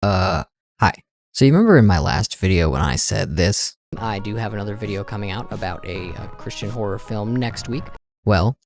Hi. So you remember in my last video when I said this? I do have another video coming out about a Christian horror film next week. Well,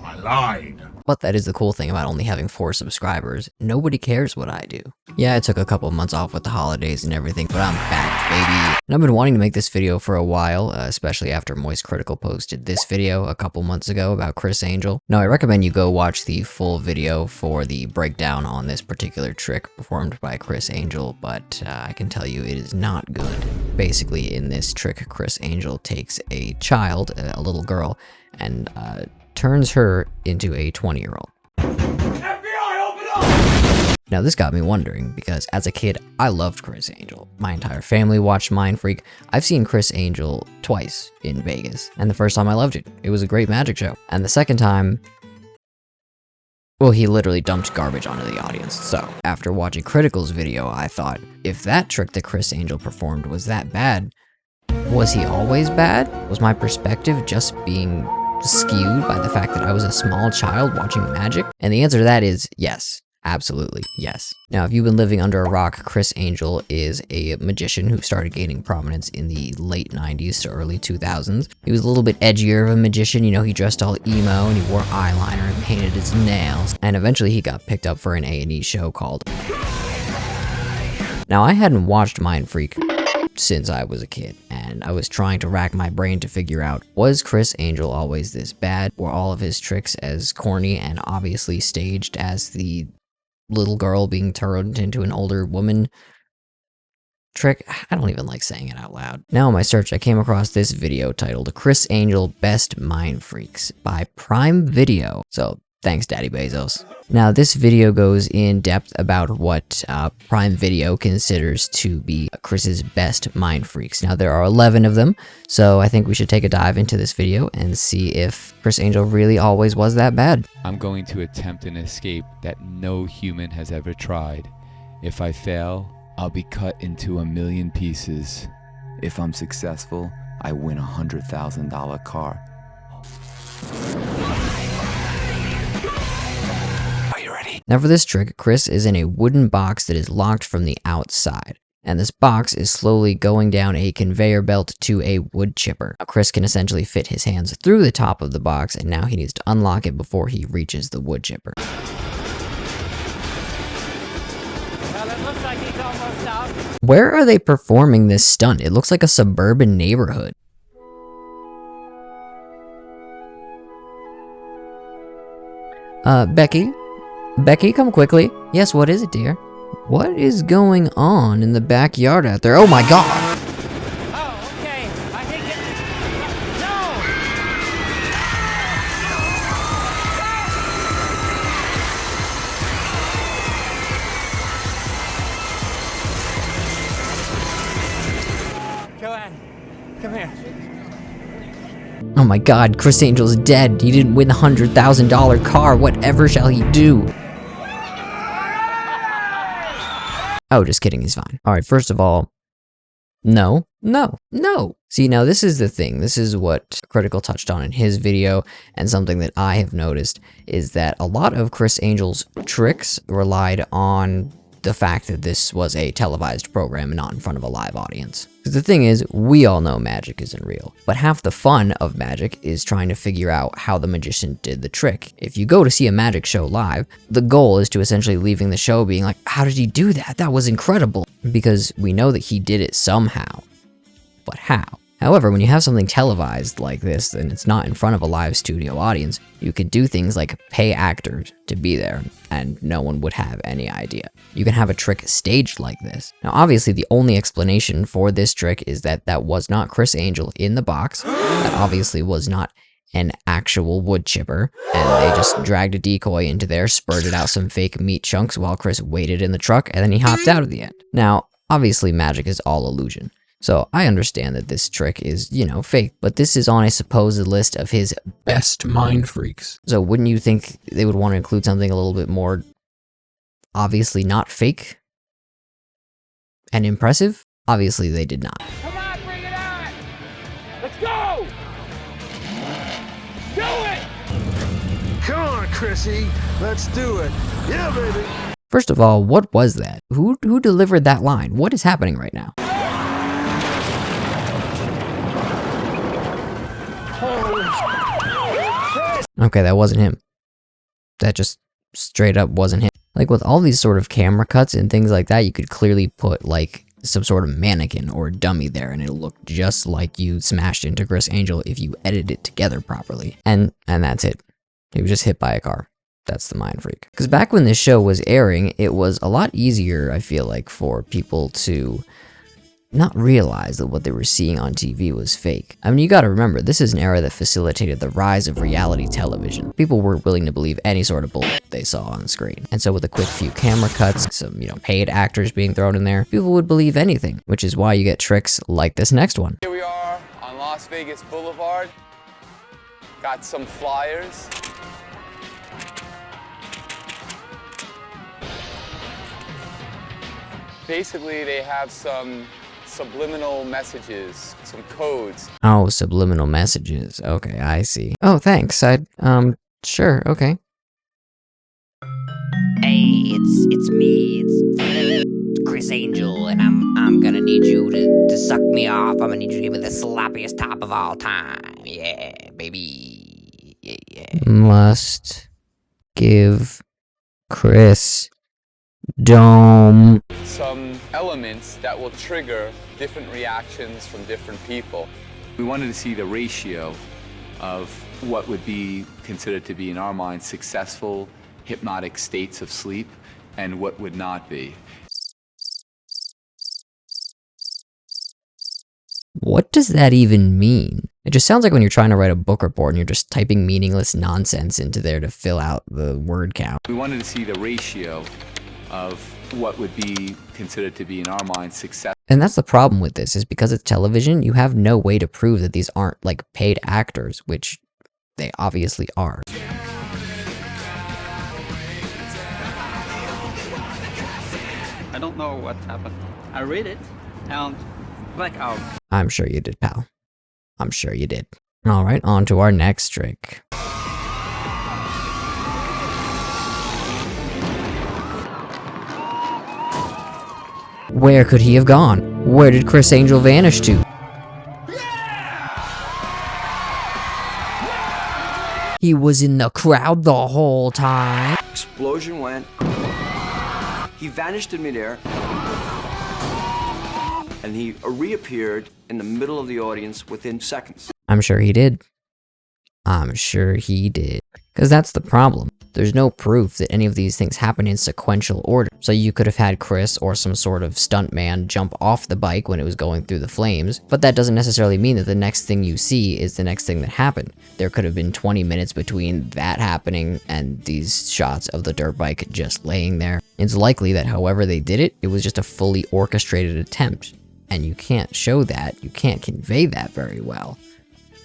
I lied. but that is the cool thing about only having 4 subscribers. Nobody cares what I do. Yeah, I took a couple months off with the holidays and everything, but I'm back, baby. And I've been wanting to make this video for a while, especially after Moist Critical posted this video a couple months ago about Criss Angel. Now, I recommend you go watch the full video for the breakdown on this particular trick performed by Criss Angel, but I can tell you it is not good. Basically, in this trick, Criss Angel takes a child, a little girl, and turns her into a 20-year-old. FBI, open up! Now this got me wondering, because as a kid, I loved Criss Angel. My entire family watched Mind Freak. I've seen Criss Angel twice in Vegas, and the first time I loved it. It was a great magic show. And the second time, well, he literally dumped garbage onto the audience. So, after watching Critical's video, I thought, if that trick that Criss Angel performed was that bad, was he always bad? Was my perspective just being skewed by the fact that I was a small child watching magic? And the answer to that is yes. Absolutely, yes. Now, if you've been living under a rock, Criss Angel is a magician who started gaining prominence in the late 90s to early 2000s. He was a little bit edgier of a magician, you know, he dressed all emo and he wore eyeliner and painted his nails. And eventually he got picked up for an A&E show called... Now, I hadn't watched Mind Freak since I was a kid, and I was trying to rack my brain to figure out, was Criss Angel always this bad? Were all of his tricks as corny and obviously staged as the little girl being turned into an older woman trick? I don't even like saying it out loud. Now in my search, I came across this video titled Criss Angel Best Mind Freaks by Prime Video. So thanks, Daddy Bezos. Now, this video goes in depth about what Prime Video considers to be Criss's best mind freaks. Now, there are 11 of them, so I think we should take a dive into this video and see if Criss Angel really always was that bad. I'm going to attempt an escape that no human has ever tried. If I fail, I'll be cut into 1,000,000 pieces. If I'm successful, I win a $100,000 car. Now for this trick, Criss is in a wooden box that is locked from the outside, and this box is slowly going down a conveyor belt to a wood chipper. Now, Criss can essentially fit his hands through the top of the box, and now he needs to unlock it before he reaches the wood chipper. Well, it looks like he's almost out. Where are they performing this stunt? It looks like a suburban neighborhood. Becky, come quickly. Yes, what is it, dear? What is going on in the backyard out there? Oh my god! Oh, okay. I think no! Joanne, come here. Oh my god, Criss Angel's dead. He didn't win the $100,000 car. Whatever shall he do? Oh, just kidding, he's fine. Alright, first of all, no. See, now this is the thing. This is what Critical touched on in his video, and something that I have noticed is that a lot of Criss Angel's tricks relied on the fact that this was a televised program and not in front of a live audience. Because the thing is, we all know magic isn't real, but half the fun of magic is trying to figure out how the magician did the trick. If you go to see a magic show live, the goal is to essentially leaving the show being like, how did he do that? That was incredible. Because we know that he did it somehow. But how? However, when you have something televised like this, and it's not in front of a live studio audience, you could do things like pay actors to be there, and no one would have any idea. You can have a trick staged like this. Now, obviously, the only explanation for this trick is that that was not Criss Angel in the box. That obviously was not an actual wood chipper, and they just dragged a decoy into there, spurted out some fake meat chunks while Criss waited in the truck, and then he hopped out at the end. Now, obviously, magic is all illusion. So I understand that this trick is, you know, fake, but this is on a supposed list of his Best mind freaks. So wouldn't you think they would want to include something a little bit more obviously not fake and impressive? Obviously they did not. Come on, bring it on! Let's go! Do it! Come on, Chrissy. Let's do it. Yeah, baby. First of all, what was that? Who delivered that line? What is happening right now? Okay, that wasn't him. That just straight up wasn't him. Like with all these sort of camera cuts and things like that, you could clearly put like some sort of mannequin or dummy there and it'll look just like you smashed into Criss Angel if you edit it together properly. And that's it. He was just hit by a car. That's the mind freak. Because back when this show was airing, it was a lot easier, I feel like, for people to not realize that what they were seeing on TV was fake. I mean, you gotta remember, this is an era that facilitated the rise of reality television. People were willing to believe any sort of bullshit they saw on the screen. And so with a quick few camera cuts, some, paid actors being thrown in there, people would believe anything, which is why you get tricks like this next one. Here we are on Las Vegas Boulevard. Got some flyers. Basically, they have some subliminal messages, some codes. Oh, subliminal messages. Okay, I see. Oh, thanks. Sure, okay. Hey, it's me. It's Criss Angel, and I'm gonna need you to suck me off. I'm gonna need you to give me the sloppiest top of all time. Yeah, baby. Yeah. Must give Criss dome. Some elements that will trigger different reactions from different people. We wanted to see the ratio of what would be considered to be, in our minds, successful hypnotic states of sleep and what would not be. What does that even mean? It just sounds like when you're trying to write a book report and you're just typing meaningless nonsense into there to fill out the word count. We wanted to see the ratio of what would be considered to be, in our minds, success. And that's the problem with this, is because it's television, you have no way to prove that these aren't like paid actors, which they obviously are. I don't know what happened. I read it and blackout. I'm sure you did, pal. I'm sure you did. Alright, on to our next trick. Where could he have gone? Where did Criss Angel vanish to? He was in the crowd the whole time. Explosion went. He vanished in midair. And he reappeared in the middle of the audience within seconds. I'm sure he did. I'm sure he did. Because that's the problem. There's no proof that any of these things happen in sequential order. So you could have had Criss or some sort of stuntman jump off the bike when it was going through the flames, but that doesn't necessarily mean that the next thing you see is the next thing that happened. There could have been 20 minutes between that happening and these shots of the dirt bike just laying there. It's likely that however they did it, it was just a fully orchestrated attempt. And you can't show that, you can't convey that very well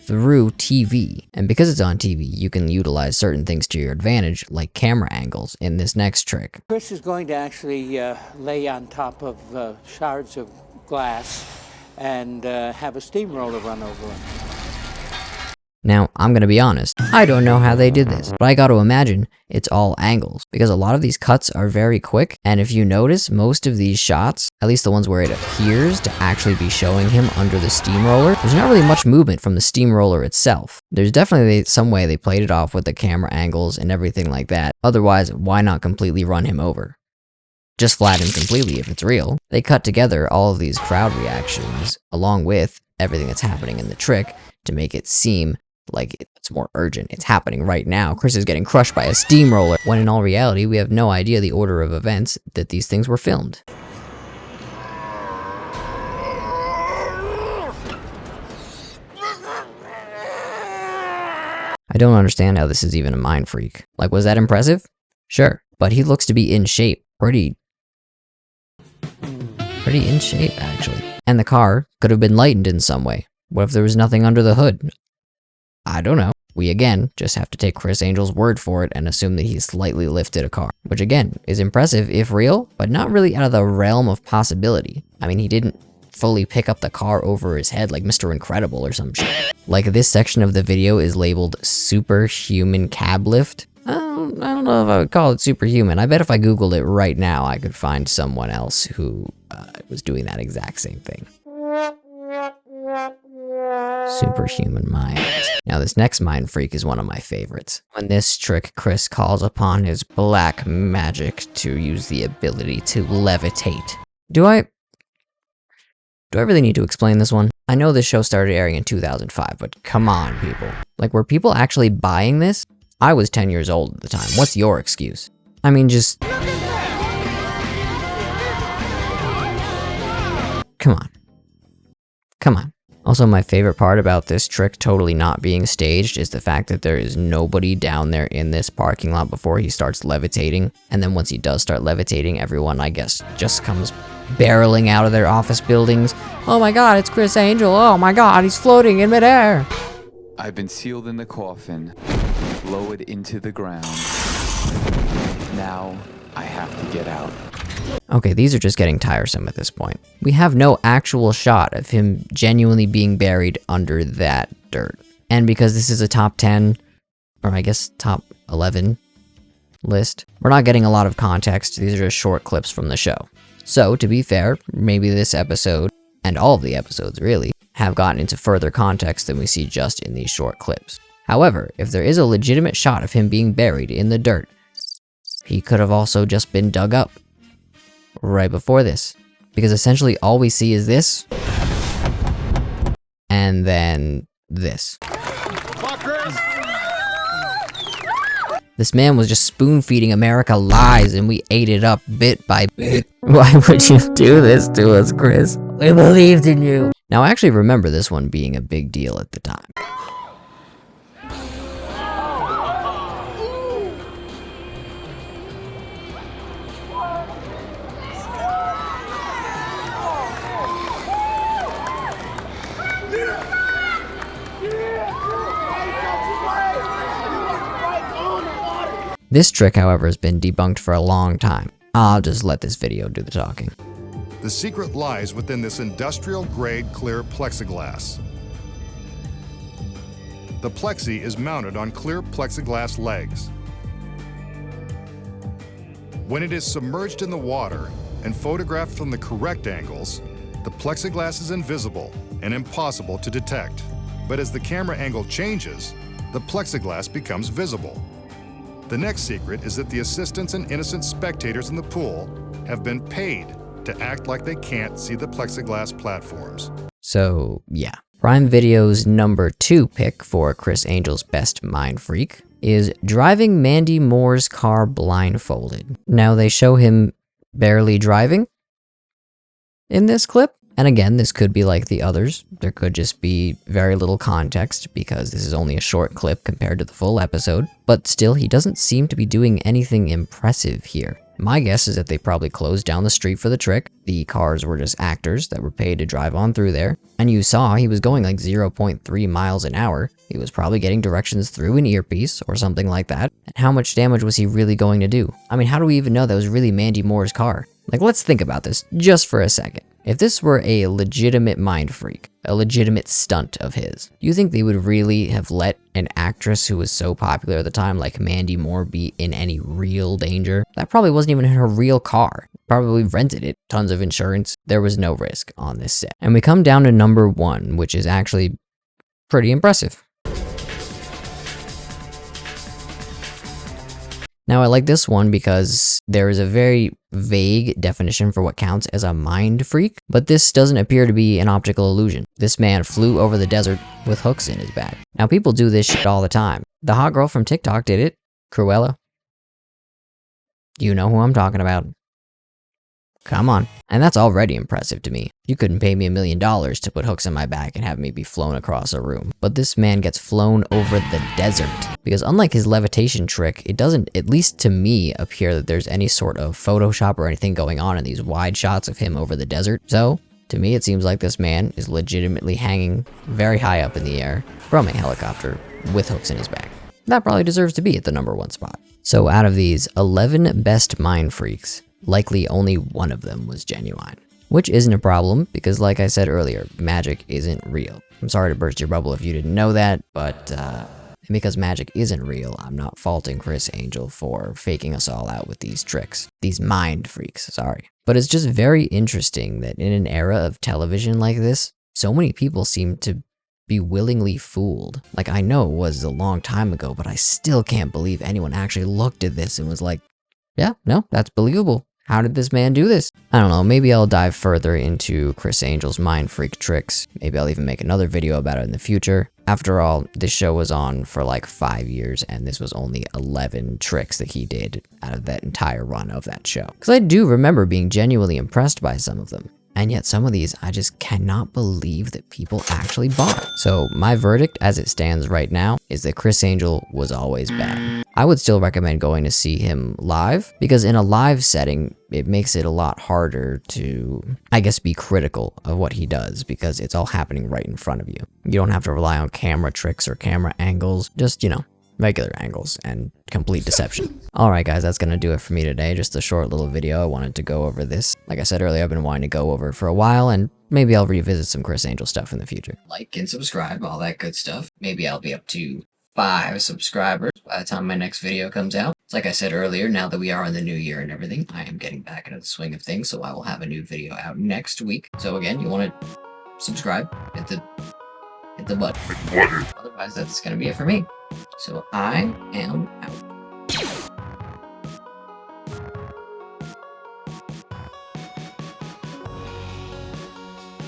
through TV. And because it's on TV, you can utilize certain things to your advantage, like camera angles in this next trick. Criss is going to actually lay on top of shards of glass and have a steamroller run over him. Now, I'm gonna be honest, I don't know how they did this, but I gotta imagine it's all angles, because a lot of these cuts are very quick, and if you notice, most of these shots, at least the ones where it appears to actually be showing him under the steamroller, there's not really much movement from the steamroller itself. There's definitely some way they played it off with the camera angles and everything like that, otherwise, why not completely run him over? Just flatten him completely if it's real. They cut together all of these crowd reactions, along with everything that's happening in the trick, to make it seem like it's more urgent. It's happening right now. Criss is getting crushed by a steamroller, when in all reality, we have no idea the order of events that these things were filmed. I don't understand how this is even a mind freak. Like, was that impressive? Sure, but he looks to be in shape. Pretty in shape, actually. And the car could have been lightened in some way. What if there was nothing under the hood? I don't know. We again just have to take Criss Angel's word for it and assume that he slightly lifted a car, which again is impressive if real, but not really out of the realm of possibility. I mean, he didn't fully pick up the car over his head like Mr. Incredible or some shit. Like, this section of the video is labeled Superhuman Cab Lift. I don't know if I would call it superhuman. I bet if I Googled it right now, I could find someone else who was doing that exact same thing. Superhuman mind. Now this next mind freak is one of my favorites. When this trick, Criss calls upon his black magic to use the ability to levitate. Do I really need to explain this one? I know this show started airing in 2005, but come on, people. Like, were people actually buying this? I was 10 years old at the time. What's your excuse? I mean, just... Come on. Come on. Also, my favorite part about this trick totally not being staged is the fact that there is nobody down there in this parking lot before he starts levitating. And then once he does start levitating, everyone, I guess, just comes barreling out of their office buildings. Oh my god, it's Criss Angel. Oh my god, he's floating in midair. I've been sealed in the coffin, lowered into the ground. Now I have to get out. Okay, these are just getting tiresome at this point. We have no actual shot of him genuinely being buried under that dirt. And because this is a top 10, or I guess top 11 list, we're not getting a lot of context. These are just short clips from the show. So, to be fair, maybe this episode, and all of the episodes really, have gotten into further context than we see just in these short clips. However, if there is a legitimate shot of him being buried in the dirt, he could have also just been dug up right before this. Because essentially all we see is this, and then this. This man was just spoon-feeding America lies, and we ate it up bit by bit. Why would you do this to us, Criss? We believed in you. Now, I actually remember this one being a big deal at the time. This trick, however, has been debunked for a long time. I'll just let this video do the talking. The secret lies within this industrial-grade clear plexiglass. The plexi is mounted on clear plexiglass legs. When it is submerged in the water and photographed from the correct angles, the plexiglass is invisible and impossible to detect. But as the camera angle changes, the plexiglass becomes visible. The next secret is that the assistants and innocent spectators in the pool have been paid to act like they can't see the plexiglass platforms. So, yeah. Prime Video's number 2 pick for Criss Angel's best mind freak is driving Mandy Moore's car blindfolded. Now, they show him barely driving in this clip. And again, this could be like the others. There could just be very little context because this is only a short clip compared to the full episode. But still, he doesn't seem to be doing anything impressive here. My guess is that they probably closed down the street for the trick. The cars were just actors that were paid to drive on through there. And you saw he was going like 0.3 miles an hour. He was probably getting directions through an earpiece or something like that. And how much damage was he really going to do? I mean, how do we even know that was really Mandy Moore's car? Like, let's think about this just for a second. If this were a legitimate mind freak, a legitimate stunt of his, do you think they would really have let an actress who was so popular at the time like Mandy Moore be in any real danger? That probably wasn't even her real car. Probably rented it, tons of insurance. There was no risk on this set. And we come down to number 1, which is actually pretty impressive. Now, I like this one because there is a very vague definition for what counts as a mind freak, but this doesn't appear to be an optical illusion. This man flew over the desert with hooks in his back. Now, people do this shit all the time. The hot girl from TikTok did it, Cruella. You know who I'm talking about. Come on. And that's already impressive to me. You couldn't pay me $1 million to put hooks in my back and have me be flown across a room. But this man gets flown over the desert. Because unlike his levitation trick, it doesn't, at least to me, appear that there's any sort of Photoshop or anything going on in these wide shots of him over the desert. So, to me, it seems like this man is legitimately hanging very high up in the air from a helicopter with hooks in his back. That probably deserves to be at the number 1 spot. So out of these 11 best mind freaks, likely only one of them was genuine. Which isn't a problem, because like I said earlier, magic isn't real. I'm sorry to burst your bubble if you didn't know that, but And because magic isn't real, I'm not faulting Criss Angel for faking us all out with these tricks. These mind freaks, sorry. But it's just very interesting that in an era of television like this, so many people seem to be willingly fooled. Like, I know it was a long time ago, but I still can't believe anyone actually looked at this and was like, yeah, no, that's believable. How did this man do this? I don't know, maybe I'll dive further into Criss Angel's mind freak tricks. Maybe I'll even make another video about it in the future. After all, this show was on for like 5 years, and this was only 11 tricks that he did out of that entire run of that show. Because I do remember being genuinely impressed by some of them. And yet some of these, I just cannot believe that people actually bought. So my verdict as it stands right now is that Criss Angel was always bad. I would still recommend going to see him live, because in a live setting, it makes it a lot harder to, I guess, be critical of what he does, because it's all happening right in front of you. You don't have to rely on camera tricks or camera angles, just, you know, regular angles and complete deception. Alright guys, that's gonna do it for me today. Just a short little video. I wanted to go over this. Like I said earlier, I've been wanting to go over it for a while, and maybe I'll revisit some Criss Angel stuff in the future. Like and subscribe, all that good stuff. Maybe I'll be up to 5 subscribers by the time my next video comes out. It's like I said earlier, now that we are in the new year and everything, I am getting back into the swing of things, so I will have a new video out next week. So again, you want to subscribe, hit the button. Otherwise, that's gonna be it for me. So I am